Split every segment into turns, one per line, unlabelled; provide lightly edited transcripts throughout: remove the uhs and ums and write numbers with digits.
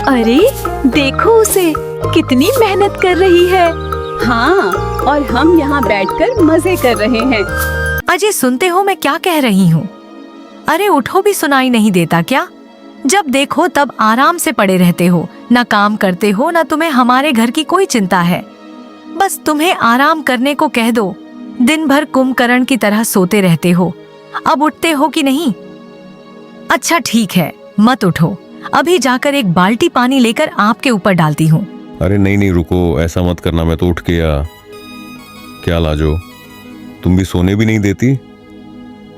अरे देखो उसे, कितनी मेहनत कर रही है।
हाँ, और हम यहाँ बैठकर मजे कर रहे हैं।
अजय, सुनते हो मैं क्या कह रही हूँ? अरे उठो, भी सुनाई नहीं देता क्या? जब देखो तब आराम से पड़े रहते हो, ना काम करते हो, ना तुम्हें हमारे घर की कोई चिंता है। बस तुम्हें आराम करने को कह दो। दिन भर कुंभकर्ण की तरह सोते रहते हो। अब उठते हो कि नहीं? अच्छा ठीक है, मत उठो। अभी जाकर एक बाल्टी पानी लेकर आपके ऊपर डालती हूँ।
अरे नहीं नहीं, रुको, ऐसा मत करना। मैं तो उठ गया। क्या लाजो, तुम भी सोने भी नहीं देती?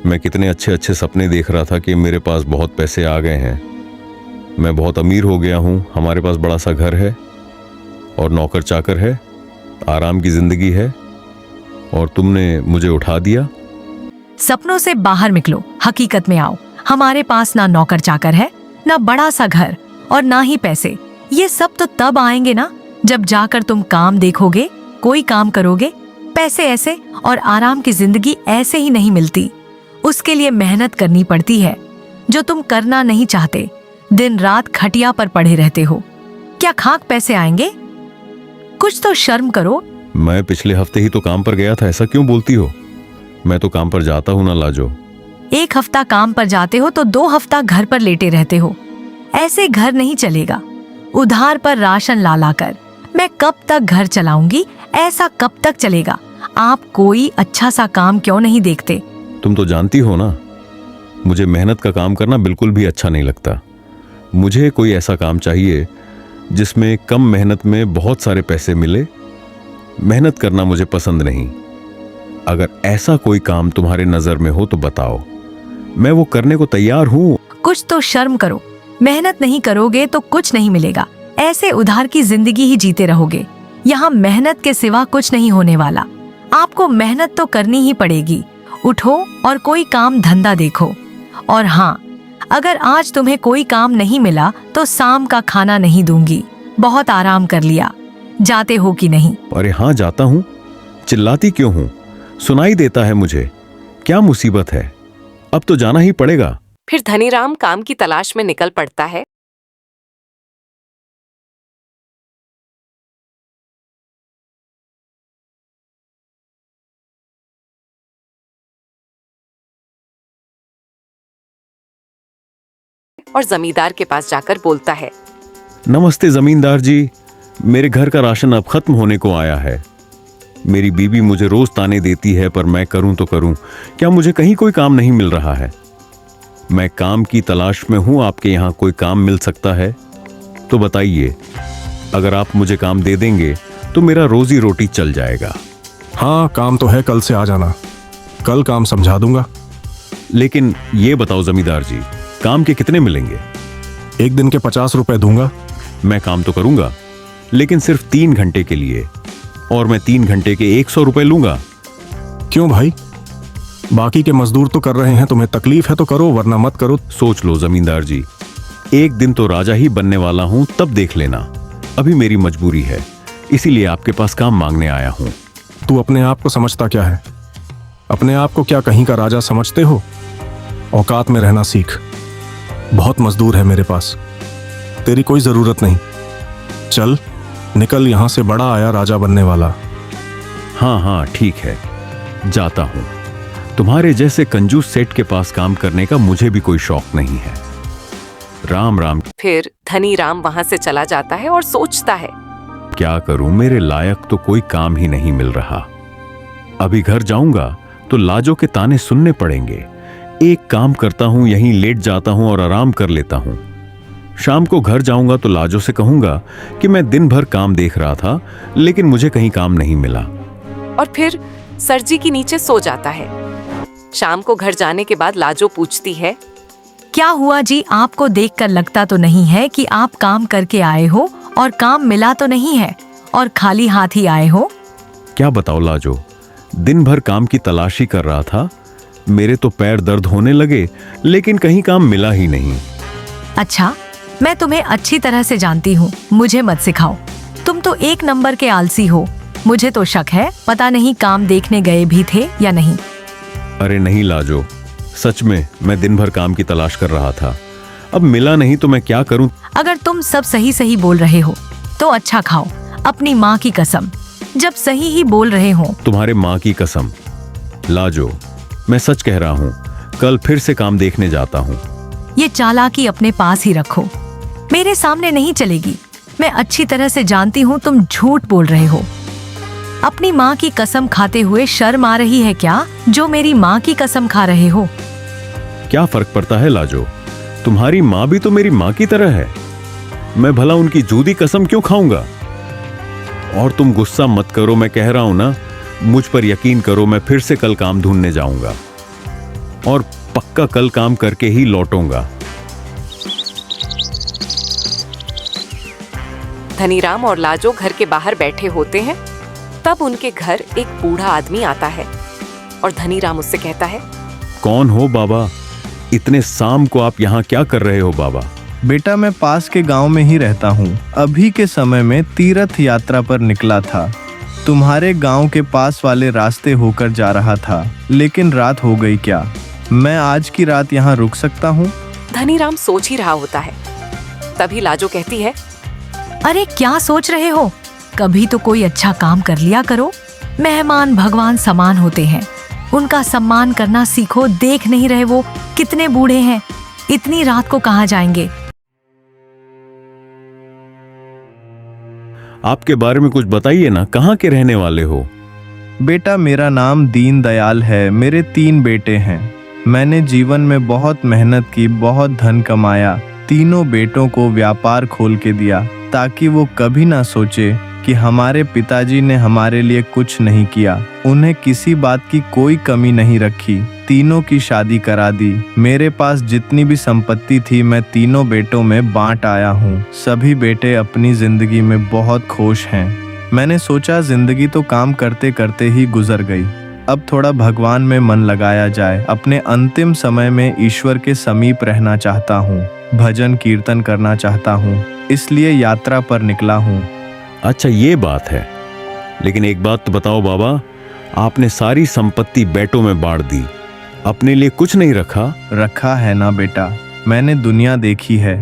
मैं कितने अच्छे अच्छे सपने देख रहा था कि मेरे पास बहुत पैसे आ गए हैं, मैं बहुत अमीर हो गया हूँ, हमारे पास बड़ा सा घर है और नौकर चाकर है, आराम की जिंदगी है, और तुमने मुझे उठा दिया।
सपनों से बाहर निकलो, हकीकत में आओ। हमारे पास ना नौकर चाकर है, ना बड़ा सा घर, और ना ही पैसे। ये सब तो तब आएंगे ना जब जाकर तुम काम देखोगे, कोई काम करोगे। पैसे ऐसे और आराम की जिंदगी ऐसे ही नहीं मिलती। उसके लिए मेहनत करनी पड़ती है, जो तुम करना नहीं चाहते। दिन रात खटिया पर पड़े रहते हो। क्या खाक पैसे आएंगे? कुछ तो शर्म करो।
मैं पिछले हफ्ते ही तो काम पर गया था, ऐसा क्यों बोलती हो? मैं तो काम पर जाता हूँ ना लाजो।
एक हफ्ता काम पर जाते हो तो 2 हफ्ता घर पर लेटे रहते हो। ऐसे घर नहीं चलेगा। उधार पर राशन ला ला कर मैं कब तक घर चलाऊंगी? ऐसा कब तक चलेगा? आप कोई अच्छा सा काम क्यों नहीं देखते?
तुम तो जानती हो ना, मुझे मेहनत का काम करना बिल्कुल भी अच्छा नहीं लगता। मुझे कोई ऐसा काम चाहिए जिसमें कम मेहनत में बहुत सारे पैसे मिले। मेहनत करना मुझे पसंद नहीं। अगर ऐसा कोई काम तुम्हारे नजर में हो तो बताओ, मैं वो करने को तैयार हूँ।
कुछ तो शर्म करो। मेहनत नहीं करोगे तो कुछ नहीं मिलेगा। ऐसे उधार की जिंदगी ही जीते रहोगे। यहाँ मेहनत के सिवा कुछ नहीं होने वाला। आपको मेहनत तो करनी ही पड़ेगी। उठो और कोई काम धंधा देखो। और हाँ, अगर आज तुम्हें कोई काम नहीं मिला तो शाम का खाना नहीं दूंगी। बहुत आराम कर लिया। जाते हो कि नहीं?
अरे हाँ, जाता हूँ। चिल्लाती क्यों हूँ? सुनाई देता है मुझे। क्या मुसीबत है? अब तो जाना ही पड़ेगा।
फिर धनीराम काम की तलाश में निकल पड़ता है। और जमींदार के पास जाकर बोलता है,
नमस्ते जमींदार जी, मेरे घर का राशन अब खत्म होने को आया है। मेरी बीवी मुझे रोज ताने देती है, पर मैं करूं तो करूं क्या? मुझे कहीं कोई काम नहीं मिल रहा है। मैं काम की तलाश में हूं। आपके यहाँ कोई काम मिल सकता है तो बताइए। अगर आप मुझे काम दे देंगे तो मेरा रोजी रोटी चल जाएगा।
हाँ, काम तो है, कल से आ जाना। कल काम समझा दूंगा।
लेकिन ये बताओ जमींदार जी, काम के कितने मिलेंगे?
एक दिन के 50 रुपए दूंगा।
मैं काम तो करूंगा, लेकिन सिर्फ 3 घंटे के लिए, और मैं 3 घंटे के 100 रुपए लूंगा।
क्यों भाई? बाकी के मजदूर तो कर रहे हैं, तुम्हें तकलीफ है तो करो, वरना मत करो।
सोच लो जमींदार जी, एक दिन तो राजा ही बनने वाला हूं, तब देख लेना। अभी मेरी मजबूरी है, इसीलिए आपके पास काम मांगने आया हूं।
तू अपने आप को समझता क्या है? अपने आप को क्या कहीं का राजा समझते हो? औकात में रहना सीख। बहुत मजदूर है मेरे पास, तेरी कोई जरूरत नहीं। चल निकल यहाँ से, बड़ा आया राजा बनने वाला।
हाँ हाँ ठीक है, जाता हूं। तुम्हारे जैसे कंजूस सेठ के पास काम करने का मुझे भी कोई शौक नहीं है। राम राम।
फिर धनीराम वहां से चला जाता है और सोचता है,
क्या करूं, मेरे लायक तो कोई काम ही नहीं मिल रहा। अभी घर जाऊंगा तो लाजो के ताने सुनने पड़ेंगे। एक काम करता हूं, यहीं लेट जाता हूं और आराम कर लेता हूं। शाम को घर जाऊंगा तो लाजो से कहूंगा कि मैं दिन भर काम देख रहा था, लेकिन मुझे कहीं काम नहीं मिला।
और फिर सरजी के नीचे सो जाता है। शाम को घर जाने के बाद लाजो पूछती है,
क्या हुआ जी? आपको देखकर लगता तो नहीं है कि आप काम करके आए हो और काम मिला तो नहीं है और खाली हाथ ही आए हो?
क्या बताओ लाजो, दिन भर काम की तलाशी कर रहा था। मेरे तो पैर दर्द होने लगे, लेकिन कहीं काम मिला ही नहीं।
अच्छा, मैं तुम्हें अच्छी तरह से जानती हूँ, मुझे मत सिखाओ। तुम तो 1 नंबर के आलसी हो। मुझे तो शक है, पता नहीं काम देखने गए भी थे या नहीं।
अरे नहीं लाजो, सच में मैं दिन भर काम की तलाश कर रहा था। अब मिला नहीं तो मैं क्या करूं?
अगर तुम सब सही सही बोल रहे हो तो अच्छा खाओ, अपनी माँ की कसम, जब सही ही बोल रहे हो।
तुम्हारे माँ की कसम। लाजो, मैं सच कह रहा हूँ, कल फिर से काम देखने जाता हूँ।
ये चालाकी अपने पास ही रखो, मेरे सामने नहीं चलेगी। मैं अच्छी तरह से जानती हूँ तुम झूठ बोल रहे हो। अपनी माँ की कसम खाते हुए शर्म आ रही है क्या, जो मेरी माँ की कसम खा रहे हो?
क्या फर्क पड़ता है लाजो, तुम्हारी माँ भी तो मेरी माँ की तरह है। मैं भला उनकी जूदी कसम क्यों खाऊंगा? और तुम गुस्सा मत करो, मैं कह रहा हूं ना, मुझ पर यकीन करो, मैं फिर से कल काम ढूंढने जाऊंगा और पक्का कल काम करके ही लौटूंगा।
धनीराम और लाजो घर के बाहर बैठे होते हैं। तब उनके घर एक बूढ़ा आदमी आता है और धनीराम उससे कहता है,
कौन हो बाबा? इतने शाम को आप यहाँ क्या कर रहे हो बाबा?
बेटा, मैं पास के गांव में ही रहता हूँ। अभी के समय में तीर्थ यात्रा पर निकला था। तुम्हारे गांव के पास वाले रास्ते होकर जा रहा था, लेकिन रात हो गई। क्या मैं आज की रात यहाँ रुक सकता हूँ?
धनीराम सोच ही रहा होता है। तभी लाजो कहती है,
अरे क्या सोच रहे हो, कभी तो कोई अच्छा काम कर लिया करो। मेहमान भगवान समान होते हैं, उनका सम्मान करना सीखो। देख नहीं रहे वो कितने बूढ़े हैं, इतनी रात को कहाँ जाएंगे?
आपके बारे में कुछ बताइए ना, कहाँ के रहने वाले हो?
बेटा, मेरा नाम दीन दयाल है। मेरे 3 बेटे हैं। मैंने जीवन में बहुत मेहनत की, बहुत धन कमाया। तीनों बेटों को व्यापार खोल के दिया ताकि वो कभी ना सोचे कि हमारे पिताजी ने हमारे लिए कुछ नहीं किया। उन्हें किसी बात की कोई कमी नहीं रखी। तीनों की शादी करा दी। मेरे पास जितनी भी संपत्ति थी मैं तीनों बेटों में बांट आया हूँ। सभी बेटे अपनी जिंदगी में बहुत खुश हैं। मैंने सोचा जिंदगी तो काम करते करते ही गुजर गई, अब थोड़ा भगवान में मन लगाया जाए। अपने अंतिम समय में ईश्वर के समीप रहना चाहता हूँ, भजन कीर्तन करना चाहता हूँ, इसलिए यात्रा पर निकला हूँ।
अच्छा ये बात है, लेकिन एक बात तो बताओ बाबा, आपने सारी संपत्ति बेटों में बांट दी, अपने लिए कुछ नहीं रखा?
रखा है ना बेटा, मैंने दुनिया देखी है।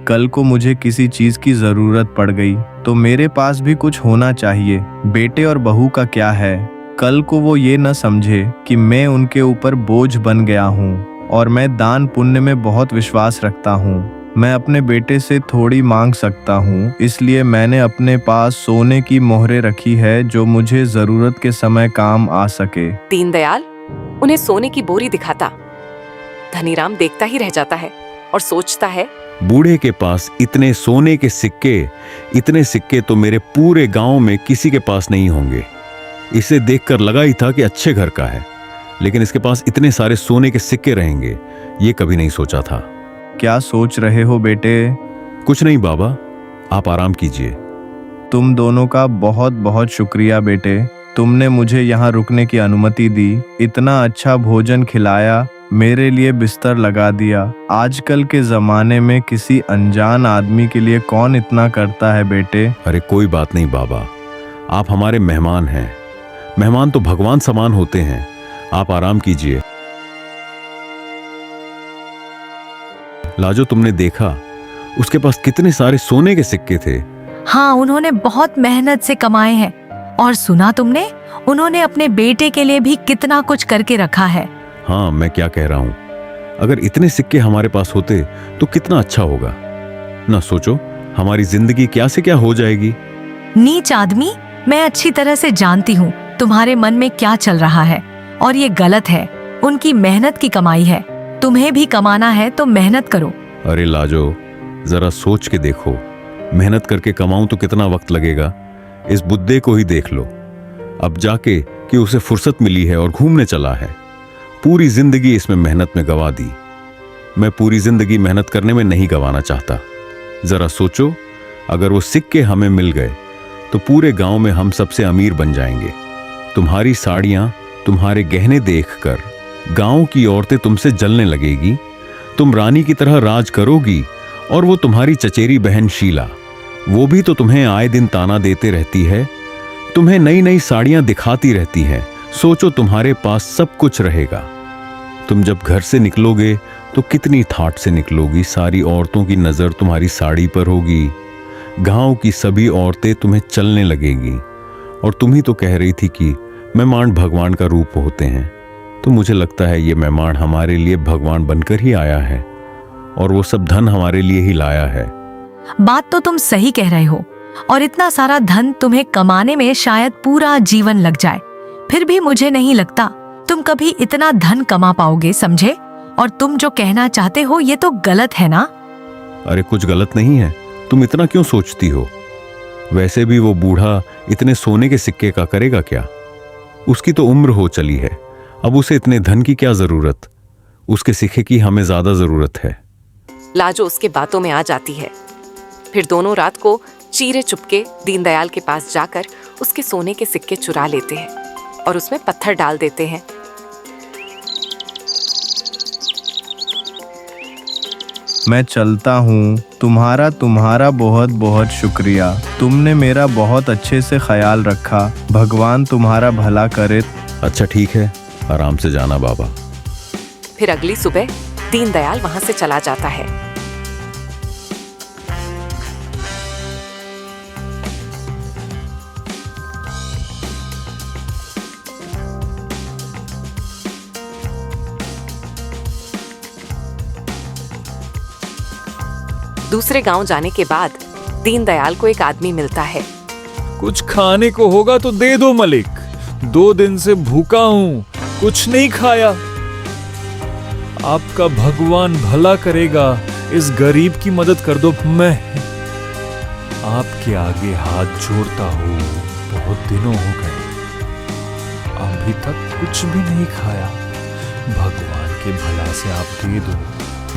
कल को मुझे किसी चीज की जरूरत पड़ गई तो मेरे पास भी कुछ होना चाहिए। बेटे और बहू का क्या है, कल को वो ये न समझे कि मैं उनके ऊपर बोझ बन गया हूँ। और मैं दान पुण्य में बहुत विश्वास रखता हूँ। मैं अपने बेटे से थोड़ी मांग सकता हूँ, इसलिए मैंने अपने पास सोने की मोहरें रखी है जो मुझे जरूरत के समय काम आ सके।
दीनदयाल उन्हें सोने की बोरी दिखाता। धनीराम देखता ही रह जाता है और सोचता है,
बूढ़े के पास इतने सोने के सिक्के, इतने सिक्के तो मेरे पूरे गांव में किसी के पास नहीं होंगे। इसे देखकर लगा ही था कि अच्छे घर का है, लेकिन इसके पास इतने सारे सोने के सिक्के रहेंगे ये कभी नहीं सोचा था।
क्या सोच रहे हो बेटे?
कुछ नहीं बाबा, आप आराम कीजिए।
तुम दोनों का बहुत बहुत शुक्रिया बेटे, तुमने मुझे यहाँ रुकने की अनुमति दी, इतना अच्छा भोजन खिलाया, मेरे लिए बिस्तर लगा दिया। आजकल के जमाने में किसी अनजान आदमी के लिए कौन इतना करता है बेटे?
अरे कोई बात नहीं बाबा, आप हमारे मेहमान हैं। मेहमान तो भगवान समान होते हैं। आप आराम कीजिए। लाजो, तुमने देखा उसके पास कितने सारे सोने के सिक्के थे।
हाँ, उन्होंने बहुत मेहनत से कमाए हैं। और सुना तुमने, उन्होंने अपने बेटे के लिए भी कितना कुछ करके रखा है।
हाँ, मैं क्या कह रहा हूं, अगर इतने सिक्के हमारे पास होते तो कितना अच्छा होगा ना। सोचो हमारी जिंदगी क्या से क्या हो जाएगी।
नीच आदमी, मैं अच्छी तरह से जानती हूँ तुम्हारे मन में क्या चल रहा है, और ये गलत है। उनकी मेहनत की कमाई है, तुम्हें भी कमाना है तो मेहनत करो।
अरे लाजो, जरा सोच के देखो, मेहनत करके कमाऊं तो कितना वक्त लगेगा। इस बुड्ढे को ही देख लो, अब जाके कि उसे फुर्सत मिली है और घूमने चला है। पूरी जिंदगी इसमें मेहनत में गवा दी। मैं पूरी जिंदगी मेहनत करने में नहीं गवाना चाहता। जरा सोचो, अगर वो सिक्के हमें मिल गए तो पूरे गांव में हम सबसे अमीर बन जाएंगे। तुम्हारी साड़ियां, तुम्हारे गहने देखकर गांव की औरतें तुमसे जलने लगेगी। तुम रानी की तरह राज करोगी, और वो तुम्हारी चचेरी बहन शीला, वो भी तो तुम्हें आए दिन ताना देते रहती है, तुम्हें नई नई साड़ियां दिखाती रहती है। सोचो तुम्हारे पास सब कुछ रहेगा। तुम जब घर से निकलोगे तो कितनी ठाट से निकलोगी। सारी औरतों की नज़र तुम्हारी साड़ी पर होगी। गांव की सभी औरतें तुम्हें चलने लगेगी। और तुम ही तो कह रही थी कि मेहमान भगवान का रूप होते हैं। तो मुझे लगता है ये मेहमान हमारे लिए भगवान बनकर ही आया है, और वो सब धन हमारे लिए ही लाया है।
बात तो तुम सही कह रहे हो, और इतना सारा धन तुम्हें कमाने में शायद पूरा जीवन लग जाए, फिर भी मुझे नहीं लगता तुम कभी इतना धन कमा पाओगे, समझे? और तुम जो कहना चाहते हो ये तो गलत है ना?
अरे कुछ गलत नहीं है, तुम इतना क्यों सोचती हो? वैसे भी वो बूढ़ा इतने सोने के सिक्के का करेगा क्या? उसकी तो उम्र हो चली है, अब उसे इतने धन की क्या जरूरत? उसके सिक्के की हमें ज्यादा जरूरत है।
लाजो उसके बातों में आ जाती है। फिर दोनों रात को चीरे चुपके दीनदयाल के पास जाकर उसके सोने के सिक्के चुरा लेते हैं और उसमें पत्थर डाल देते हैं।
मैं चलता हूँ, तुम्हारा बहुत बहुत शुक्रिया। तुमने मेरा बहुत अच्छे से ख्याल रखा। भगवान तुम्हारा भला करे।
अच्छा ठीक है, आराम से जाना बाबा।
फिर अगली सुबह दीनदयाल वहां से चला जाता है। दूसरे गांव जाने के बाद दीनदयाल को एक आदमी मिलता है।
कुछ खाने को होगा तो दे दो मलिक, 2 दिन से भूखा हूं, कुछ नहीं खाया। आपका भगवान भला करेगा, इस गरीब की मदद कर दो। मैं आपके आगे हाथ जोड़ता हूं, बहुत दिनों हो गए, अभी तक कुछ भी नहीं खाया। भगवान के भला से आप दे दो।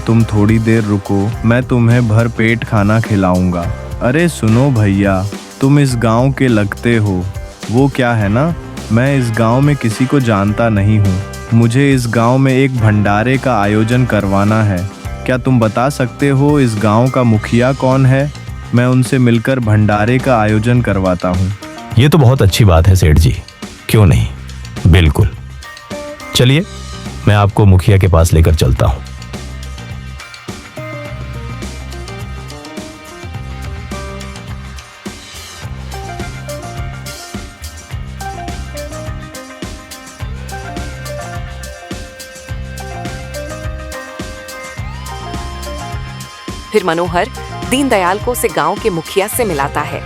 तुम थोड़ी देर रुको, मैं तुम्हें भर पेट खाना खिलाऊंगा। अरे सुनो भैया, तुम इस गांव के लगते हो। वो क्या है ना, मैं इस गांव में किसी को जानता नहीं हूँ। मुझे इस गांव में एक भंडारे का आयोजन करवाना है। क्या तुम बता सकते हो इस गांव का मुखिया कौन है? मैं उनसे मिलकर भंडारे का आयोजन करवाता हूँ।
ये तो बहुत अच्छी बात है सेठ जी, क्यों नहीं, बिल्कुल। चलिए मैं आपको मुखिया के पास लेकर चलता हूँ।
फिर मनोहर दीनदयाल को उसे गांव के मुखिया से मिलाता है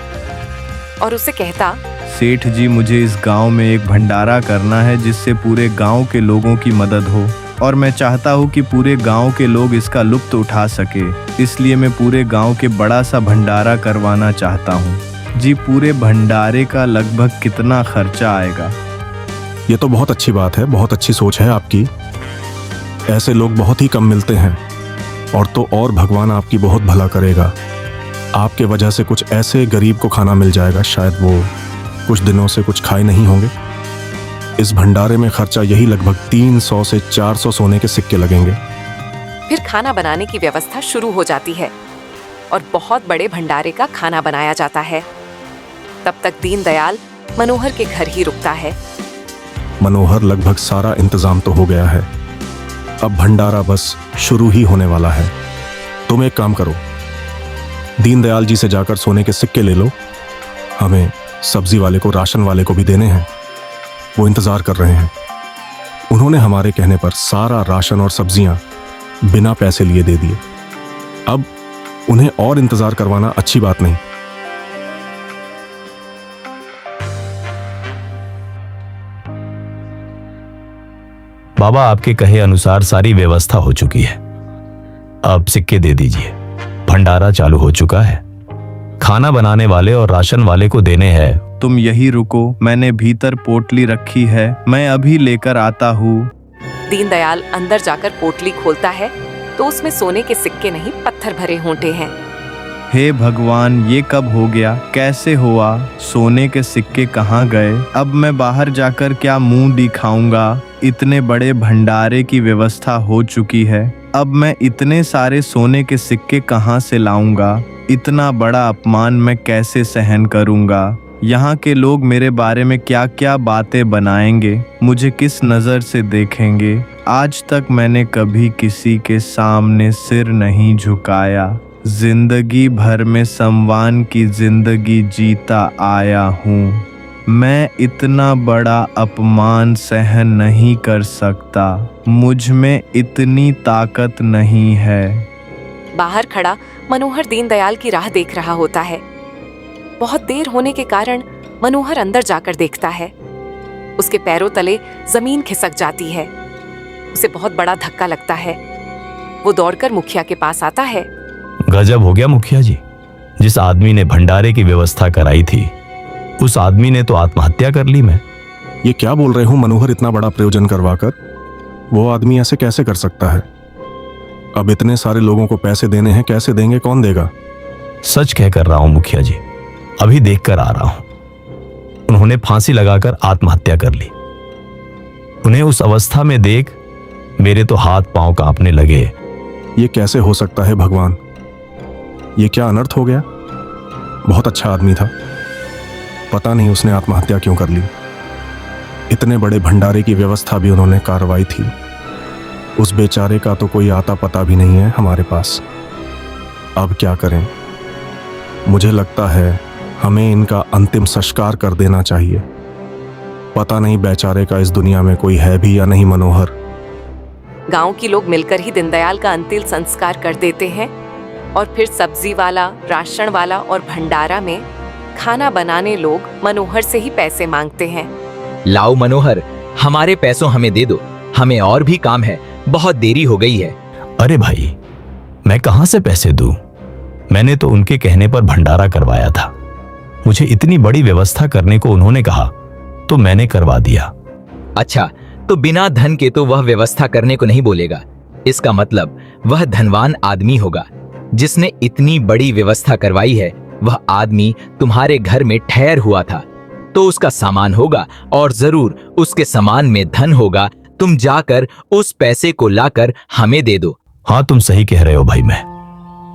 और उसे कहता,
सेठ जी, मुझे इस गांव में एक भंडारा करना है जिससे पूरे गांव के लोगों की मदद हो, और मैं चाहता हूं कि पूरे गांव के लोग इसका लुत्फ उठा सके। इसलिए मैं पूरे गांव के बड़ा सा भंडारा करवाना चाहता हूं। जी, पूरे भंडारे का लगभग कितना खर्चा आएगा?
ये तो बहुत अच्छी बात है, बहुत अच्छी सोच है आपकी। ऐसे लोग बहुत ही कम मिलते हैं, और तो और भगवान आपकी बहुत भला करेगा। आपके वजह से कुछ ऐसे गरीब को खाना मिल जाएगा, शायद वो कुछ दिनों से कुछ खाए नहीं होंगे। इस भंडारे में खर्चा यही लगभग 300 से 400 सोने के सिक्के लगेंगे।
फिर खाना बनाने की व्यवस्था शुरू हो जाती है और बहुत बड़े भंडारे का खाना बनाया जाता है। तब तक दीनदयाल मनोहर के घर ही रुकता है।
मनोहर, लगभग सारा इंतजाम तो हो गया है, अब भंडारा बस शुरू ही होने वाला है। तुम एक काम करो, दीनदयाल जी से जाकर सोने के सिक्के ले लो। हमें सब्जी वाले को, राशन वाले को भी देने हैं, वो इंतजार कर रहे हैं। उन्होंने हमारे कहने पर सारा राशन और सब्जियां बिना पैसे लिए दे दिए। अब उन्हें और इंतजार करवाना अच्छी बात नहीं।
बाबा, आपके कहे अनुसार सारी व्यवस्था हो चुकी है, अब सिक्के दे दीजिए। भंडारा चालू हो चुका है, खाना बनाने वाले और राशन वाले को देने हैं।
तुम यही रुको, मैंने भीतर पोटली रखी है, मैं अभी लेकर आता हूँ।
दीनदयाल अंदर जाकर पोटली खोलता है तो उसमें सोने के सिक्के नहीं, पत्थर भरे होंठे हैं।
हे भगवान, ये कब हो गया? कैसे हुआ? सोने के सिक्के कहाँ गए? अब मैं बाहर जाकर क्या मुंह दिखाऊंगा? इतने बड़े भंडारे की व्यवस्था हो चुकी है, अब मैं इतने सारे सोने के सिक्के कहाँ से लाऊंगा? इतना बड़ा अपमान मैं कैसे सहन करूंगा? यहाँ के लोग मेरे बारे में क्या क्या बातें बनाएंगे, मुझे किस नज़र से देखेंगे? आज तक मैंने कभी किसी के सामने सिर नहीं झुकाया। जिंदगी भर में सम्मान की जिंदगी जीता आया हूँ। मैं इतना बड़ा अपमान सहन नहीं कर सकता। मुझ में इतनी ताकत नहीं है।
बाहर खड़ा मनोहर दीनदयाल की राह देख रहा होता है। बहुत देर होने के कारण मनोहर अंदर जाकर देखता है। उसके पैरों तले जमीन खिसक जाती है। उसे बहुत बड़ा धक्का लगता है। वो दौड़कर मुखिया के पास आता है।
गजब हो गया मुखिया जी, जिस आदमी ने भंडारे की व्यवस्था कराई थी उस आदमी ने तो आत्महत्या कर ली। मैं
ये क्या बोल रहे हो मनोहर? इतना बड़ा प्रयोजन करवाकर वो आदमी ऐसे कैसे कर सकता है? अब इतने सारे लोगों को पैसे देने हैं, कैसे देंगे, कौन देगा?
सच कह कर रहा हूं मुखिया जी, अभी देख कर आ रहा हूं। उन्होंने फांसी लगाकर आत्महत्या कर ली। उन्हें उस अवस्था में देख मेरे तो हाथ पांव कांपने लगे।
ये कैसे हो सकता है भगवान? ये क्या अनर्थ हो गया? बहुत अच्छा आदमी था, पता नहीं उसने आत्महत्या क्यों कर ली। इतने बड़े भंडारे की व्यवस्था भी उन्होंने कार्रवाई थी। उस बेचारे का तो कोई आता पता भी नहीं है हमारे पास। अब क्या करें? मुझे लगता है हमें इनका अंतिम संस्कार कर देना चाहिए। पता नहीं बेचारे का इस दुनिया में कोई है भी या नहीं। मनोहर,
गांव के लोग मिलकर ही दीनदयाल का अंतिम संस्कार कर देते हैं और फिर सब्जी वाला, राशन वाला और भंडारा में खाना बनाने लोग मनोहर से ही पैसे मांगते हैं।
लाओ मनोहर, हमारे पैसों हमें दे दो, हमें और भी काम है, बहुत देरी हो गई है।
अरे भाई, मैं कहां से पैसे दूं? मैंने तो उनके कहने पर भंडारा करवाया था। मुझे इतनी बड़ी व्यवस्था करने को उन्होंने कहा तो मैंने करवा दिया।
अच्छा, तो बिना धन के तो वह व्यवस्था करने को नहीं बोलेगा। इसका मतलब वह धनवान आदमी होगा जिसने इतनी बड़ी व्यवस्था करवाई है। वह आदमी तुम्हारे घर में ठहर हुआ था तो उसका सामान होगा और जरूर उसके सामान में धन होगा। तुम जाकर उस पैसे को लाकर हमें दे दो।
हाँ, तुम सही कह रहे हो भाई। मैं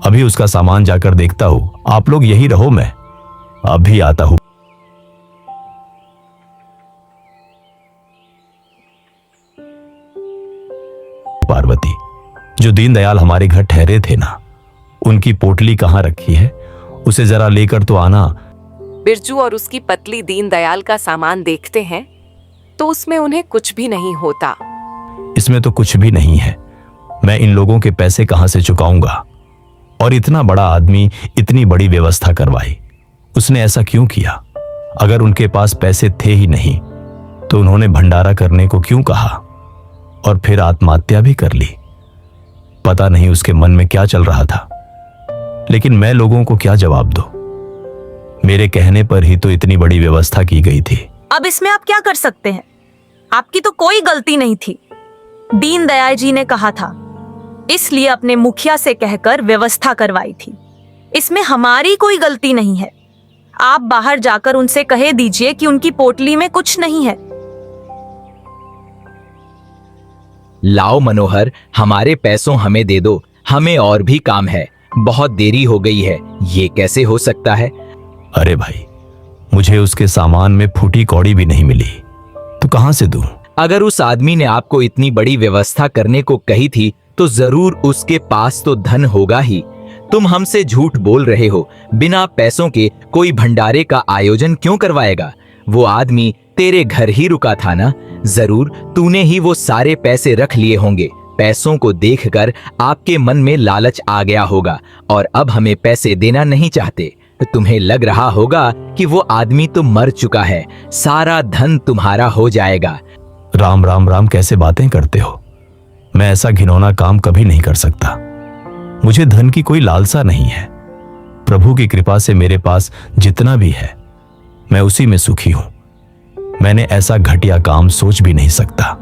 अभी उसका सामान जाकर देखता हूं। आप लोग यही रहो, मैं अभी आता हूं। पार्वती, जो दीनदयाल हमारे घर ठहरे थे ना, उनकी पोटली कहाँ रखी है? उसे जरा लेकर तो आना।
बिरजू और उसकी पत्नी दीनदयाल का सामान देखते हैं तो उसमें उन्हें कुछ भी नहीं होता।
इसमें तो कुछ भी नहीं है। मैं इन लोगों के पैसे कहां से चुकाऊंगा? और इतना बड़ा आदमी इतनी बड़ी व्यवस्था करवाई, उसने ऐसा क्यों किया? अगर उनके पास पैसे थे ही नहीं तो उन्होंने भंडारा करने को क्यों कहा और फिर आत्महत्या भी कर ली? पता नहीं उसके मन में क्या चल रहा था। लेकिन मैं लोगों को क्या जवाब दूं? मेरे कहने पर ही तो इतनी बड़ी व्यवस्था की गई थी।
अब इसमें आप क्या कर सकते हैं? आपकी तो कोई गलती नहीं थी। दीनदयाल जी ने कहा था, इसलिए अपने मुखिया से कहकर व्यवस्था करवाई थी। इसमें हमारी कोई गलती नहीं है। आप बाहर जाकर उनसे कह दीजिए कि उनकी पोटली में कुछ नहीं है।
लाओ मनोहर, हमारे पैसों हमें दे दो, हमें और भी काम है, बहुत देरी हो गई है। ये कैसे हो सकता है?
अरे भाई, मुझे उसके सामान में फूटी कौड़ी भी नहीं मिली तो कहां से दूं?
अगर उस आदमी ने आपको इतनी बड़ी व्यवस्था करने को कही थी तो जरूर उसके पास तो धन होगा ही। तुम हमसे झूठ बोल रहे हो। बिना पैसों के कोई भंडारे का आयोजन क्यों करवाएगा? वो आदमी तेरे घर ही रुका था ना, जरूर तूने ही वो सारे पैसे रख लिए होंगे। पैसों को देखकर आपके मन में लालच आ गया होगा और अब हमें पैसे देना नहीं चाहते। तुम्हें लग रहा होगा कि वो आदमी तो मर चुका है, सारा धन तुम्हारा हो जाएगा।
राम राम राम, कैसे बातें करते हो? मैं ऐसा घिनौना काम कभी नहीं कर सकता। मुझे धन की कोई लालसा नहीं है। प्रभु की कृपा से मेरे पास जितना भी है मैं उसी में सुखी हूं। मैंने ऐसा घटिया काम सोच भी नहीं सकता।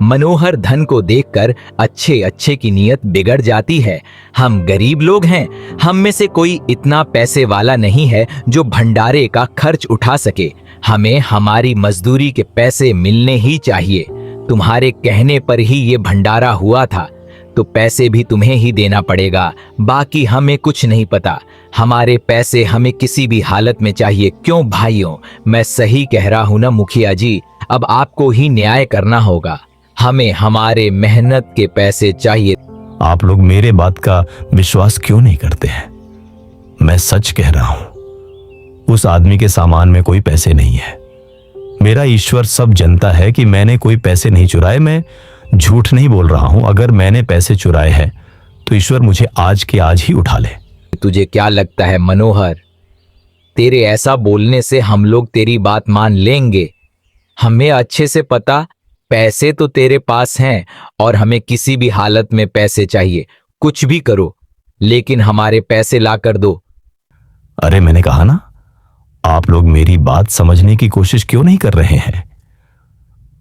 मनोहर, धन को देखकर अच्छे अच्छे की नीयत बिगड़ जाती है। हम गरीब लोग हैं, हम में से कोई इतना पैसे वाला नहीं है जो भंडारे का खर्च उठा सके। हमें हमारी मजदूरी के पैसे मिलने ही चाहिए। तुम्हारे कहने पर ही ये भंडारा हुआ था तो पैसे भी तुम्हें ही देना पड़ेगा। बाकी हमें कुछ नहीं पता। हमारे पैसे हमें किसी भी हालत में चाहिए। क्यों भाइयों, मैं सही कह रहा हूं ना मुखिया जी? अब आपको ही न्याय करना होगा। हमें हमारे मेहनत के पैसे चाहिए।
आप लोग मेरे बात का विश्वास क्यों नहीं करते हैं? मैं सच कह रहा हूं, उस आदमी के सामान में कोई पैसे नहीं है। मेरा ईश्वर सब जानता है कि मैंने कोई पैसे नहीं चुराए। मैं झूठ नहीं बोल रहा हूं। अगर मैंने पैसे चुराए हैं तो ईश्वर मुझे आज के आज ही उठा ले।
तुझे क्या लगता है मनोहर, तेरे ऐसा बोलने से हम लोग तेरी बात मान लेंगे? हमें अच्छे से पता, पैसे तो तेरे पास हैं और हमें किसी भी हालत में पैसे चाहिए। कुछ भी करो, लेकिन हमारे पैसे ला कर दो।
अरे मैंने कहा ना, आप लोग मेरी बात समझने की कोशिश क्यों नहीं कर रहे हैं?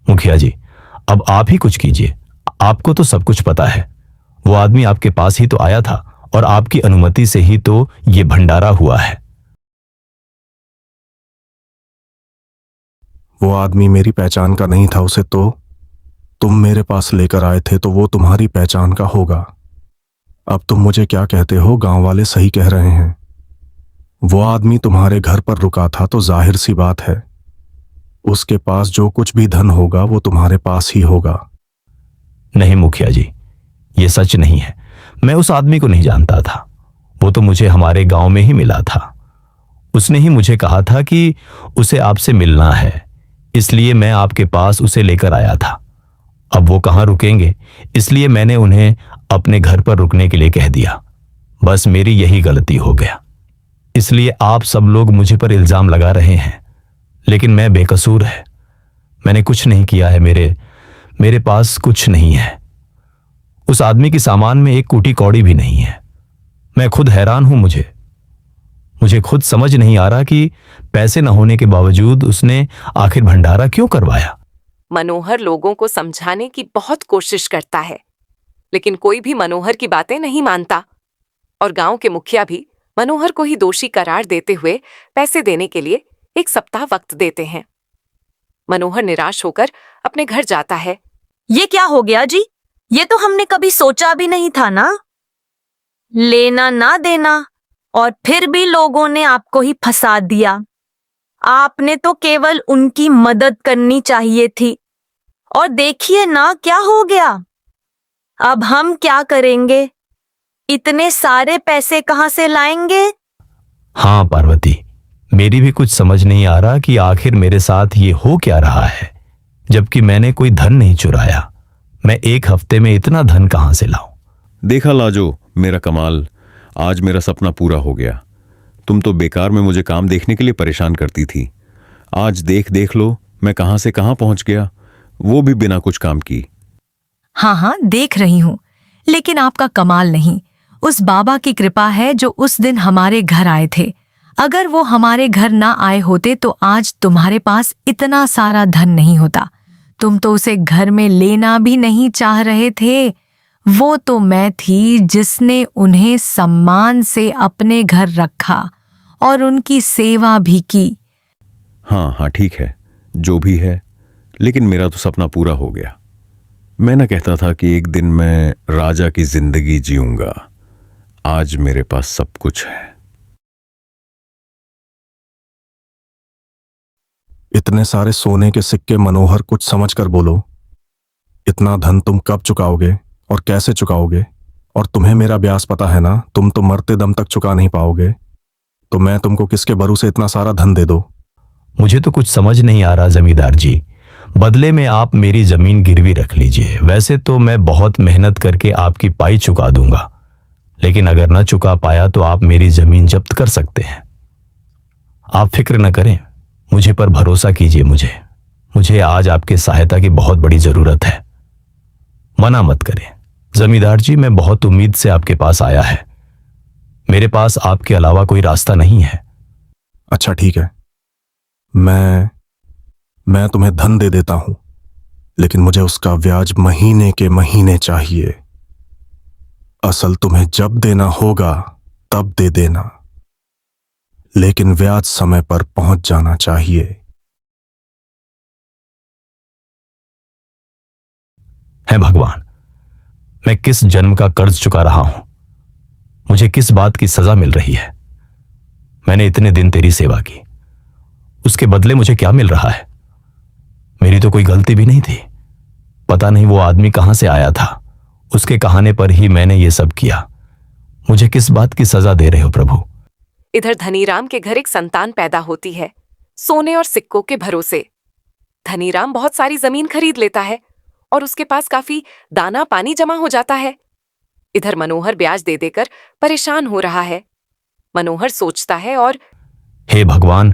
मुखिया जी, अब आप ही कुछ कीजिए। आपको तो सब कुछ पता है। वो आदमी आपके पास ही तो आया था और आपकी अनुमति से ही तो ये भंडारा हुआ है।
वो आदमी मेरी पहचान का नहीं था, उसे तो तुम मेरे पास लेकर आए थे, तो वो तुम्हारी पहचान का होगा। अब तुम मुझे क्या कहते हो? गांव वाले सही कह रहे हैं। वो आदमी तुम्हारे घर पर रुका था, तो जाहिर सी बात है उसके पास जो कुछ भी धन होगा वो तुम्हारे पास ही होगा।
नहीं मुखिया जी, ये सच नहीं है। मैं उस आदमी को नहीं जानता था। वो तो मुझे हमारे गांव में ही मिला था। उसने ही मुझे कहा था कि उसे आपसे मिलना है, इसलिए मैं आपके पास उसे लेकर आया था। अब वो कहाँ रुकेंगे, इसलिए मैंने उन्हें अपने घर पर रुकने के लिए कह दिया। बस मेरी यही गलती हो गया, इसलिए आप सब लोग मुझे पर इल्जाम लगा रहे हैं, लेकिन मैं बेकसूर है। मैंने कुछ नहीं किया है। मेरे पास कुछ नहीं है। उस आदमी के सामान में एक कूटी कौड़ी भी नहीं है। मैं खुद हैरान हूं। मुझे खुद समझ नहीं आ रहा कि पैसे न होने के बावजूद उसने आखिर भंडारा क्यों करवाया।
मनोहर लोगों को समझाने की बहुत कोशिश करता है, लेकिन कोई भी मनोहर की बातें नहीं मानता और गांव के मुखिया भी मनोहर को ही दोषी करार देते हुए पैसे देने के लिए 1 सप्ताह वक्त देते हैं। मनोहर निराश होकर अपने घर जाता है।
ये क्या हो गया जी? ये तो हमने कभी सोचा भी नहीं था ना। लेना ना देना, और फिर भी लोगों ने आपको ही फंसा दिया। आपने तो केवल उनकी मदद करनी चाहिए थी, और देखिए ना क्या हो गया। अब हम क्या करेंगे? इतने सारे पैसे कहां से लाएंगे?
हाँ पार्वती, मेरी भी कुछ समझ नहीं आ रहा कि आखिर मेरे साथ ये हो क्या रहा है, जबकि मैंने कोई धन नहीं चुराया। मैं 1 हफ्ते में इतना धन कहां से लाऊं?
देखा लाजो मेरा कमाल, आज मेरा सपना पूरा हो गया। तुम तो बेकार में मुझे काम देखने के लिए परेशान करती थी। आज देख लो मैं कहां से कहां पहुंच गया, वो भी बिना कुछ काम की।
हाँ हाँ, देख रही हूँ, लेकिन आपका कमाल नहीं, उस बाबा की कृपा है जो उस दिन हमारे घर आए थे। अगर वो हमारे घर ना आए होते तो आज तुम्हारे पास इतना सारा धन नहीं होता। तुम तो उसे घर में लेना भी नहीं चाह रहे थे। वो तो मैं थी जिसने उन्हें सम्मान से अपने घर रखा और उनकी सेवा भी की।
हाँ ठीक है, जो भी है, लेकिन मेरा तो सपना पूरा हो गया। मैं ना कहता था कि एक दिन मैं राजा की जिंदगी जीऊंगा। आज मेरे पास सब कुछ है।
इतने सारे सोने के सिक्के मनोहर, कुछ समझ कर बोलो। इतना धन तुम कब चुकाओगे और कैसे चुकाओगे? और तुम्हें मेरा ब्याज पता है ना, तुम तो मरते दम तक चुका नहीं पाओगे। तो मैं तुमको किसके भरोसे इतना सारा धन दे दो?
मुझे तो कुछ समझ नहीं आ रहा जमींदार जी। बदले में आप मेरी जमीन गिरवी रख लीजिए। वैसे तो मैं बहुत मेहनत करके आपकी पाई चुका दूंगा, लेकिन अगर न चुका पाया तो आप मेरी जमीन जब्त कर सकते हैं। आप फिक्र न करें, मुझे पर भरोसा कीजिए। मुझे आज आपकी सहायता की बहुत बड़ी जरूरत है। मना मत करें जमींदार जी, मैं बहुत उम्मीद से आपके पास आया है। मेरे पास आपके अलावा कोई रास्ता नहीं है।
अच्छा ठीक है, मैं तुम्हें धन दे देता हूं, लेकिन मुझे उसका ब्याज महीने के महीने चाहिए। असल तुम्हें जब देना होगा तब दे देना, लेकिन ब्याज समय पर पहुंच जाना चाहिए।
है भगवान, मैं किस जन्म का कर्ज चुका रहा हूं? मुझे किस बात की सजा मिल रही है? मैंने इतने दिन तेरी सेवा की, उसके बदले मुझे क्या मिल रहा है? मेरी तो कोई गलती भी नहीं थी। पता नहीं वो आदमी कहां से आया था, उसके कहाने पर ही मैंने ये सब किया। मुझे किस बात की सजा दे रहे हो प्रभु?
इधर धनीराम के घर एक संतान पैदा होती है, सोने और सिक्कों के भरोसे। धनीराम बहुत सारी जमीन खरीद लेता है और उसके पास काफी दाना पानी जमा हो जाता है। इधर मनोहर ब्याज दे देकर परेशान हो रहा है। मनोहर सोचता है और
हे भगवान,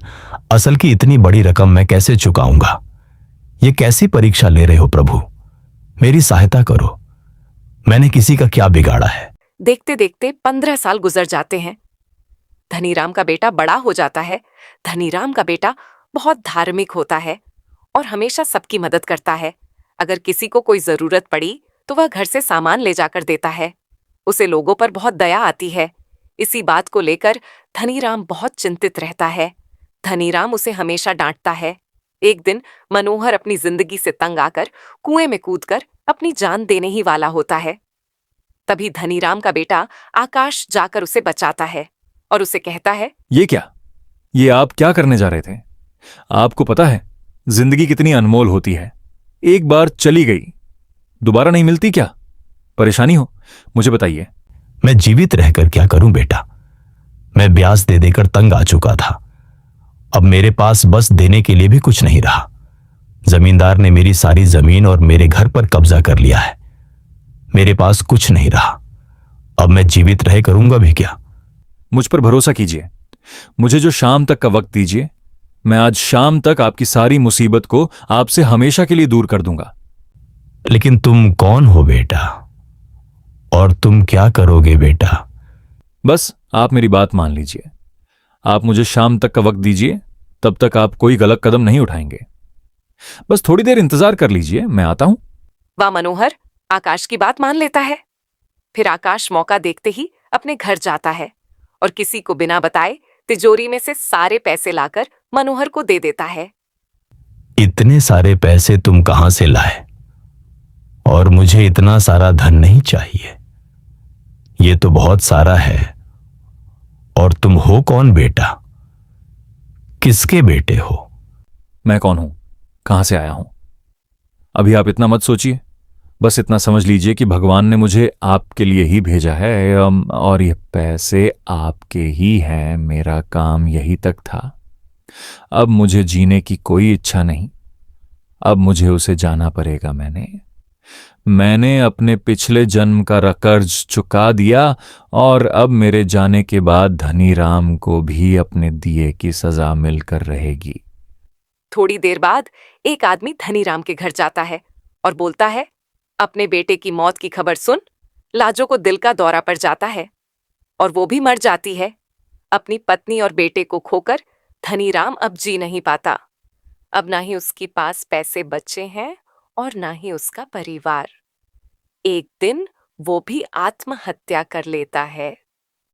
असल की इतनी बड़ी रकम मैं कैसे चुकाऊंगा? ये कैसी परीक्षा ले रहे हो प्रभु? मेरी सहायता करो। मैंने किसी का क्या बिगाड़ा है?
देखते देखते 15 साल गुजर जाते हैं। धनीराम का बेटा बड़ा हो जाता है। धनीराम का बेटा बहुत धार्मिक होता है और हमेशा सबकी मदद करता है। अगर किसी को कोई जरूरत पड़ी तो वह घर से सामान ले जाकर देता है। उसे लोगों पर बहुत दया आती है। इसी बात को लेकर धनीराम बहुत चिंतित रहता है। धनीराम उसे हमेशा डांटता है। एक दिन मनोहर अपनी जिंदगी से तंग आकर कुएं में कूदकर अपनी जान देने ही वाला होता है। तभी धनीराम का बेटा आकाश जाकर उसे बचाता है और उसे कहता है,
ये क्या? ये आप क्या करने जा रहे थे? आपको पता है जिंदगी कितनी अनमोल होती है। एक बार चली गई, दोबारा नहीं मिलती क्या? परेशानी हो? मुझे बताइए।
मैं जीवित रहकर क्या करूं बेटा? मैं ब्याज दे देकर तंग आ चुका था। अब मेरे पास बस देने के लिए भी कुछ नहीं रहा। जमींदार ने मेरी सारी जमीन और मेरे घर पर कब्जा कर लिया है। मेरे पास कुछ नहीं रहा। अब मैं जीवित रह करूंगा भी क्या?
मुझ पर भरोसा कीजिए। मुझे जो शाम तक का वक्त दीजिए, मैं आज शाम तक आपकी सारी मुसीबत को आपसे हमेशा के लिए दूर कर दूंगा।
लेकिन तुम कौन हो बेटा? और तुम क्या करोगे बेटा?
बस आप मेरी बात मान लीजिए। आप मुझे शाम तक का वक्त दीजिए, तब तक आप कोई गलत कदम नहीं उठाएंगे। बस थोड़ी देर इंतजार कर लीजिए, मैं आता हूं।
वह मनोहर आकाश की बात मान लेता है। फिर आकाश मौका देखते ही अपने घर जाता है और किसी को बिना बताए तिजोरी में से सारे पैसे लाकर मनोहर को दे देता है।
इतने सारे पैसे तुम कहां से लाए? और मुझे इतना सारा धन नहीं चाहिए। ये तो बहुत सारा है। और तुम हो कौन बेटा? किसके बेटे हो?
मैं कौन हूं, कहां से आया हूं, अभी आप इतना मत सोचिए। बस इतना समझ लीजिए कि भगवान ने मुझे आपके लिए ही भेजा है और ये पैसे आपके ही हैं। मेरा काम यही तक था। अब मुझे जीने की कोई इच्छा नहीं। अब मुझे उसे जाना पड़ेगा। मैंने अपने पिछले जन्म का कर्ज चुका दिया और अब मेरे जाने के बाद धनीराम को भी अपने दिए की सजा मिलकर रहेगी।
थोड़ी देर बाद एक आदमी धनीराम के घर जाता है और बोलता है, अपने बेटे की मौत की खबर सुन लाजो को दिल का दौरा पड़ जाता है और वो भी मर जाती है। अपनी पत्नी और बेटे को खोकर धनीराम अब जी नहीं पाता। अब ना ही उसके पास पैसे बचे हैं और ना ही उसका परिवार। एक दिन वो भी आत्महत्या कर लेता है।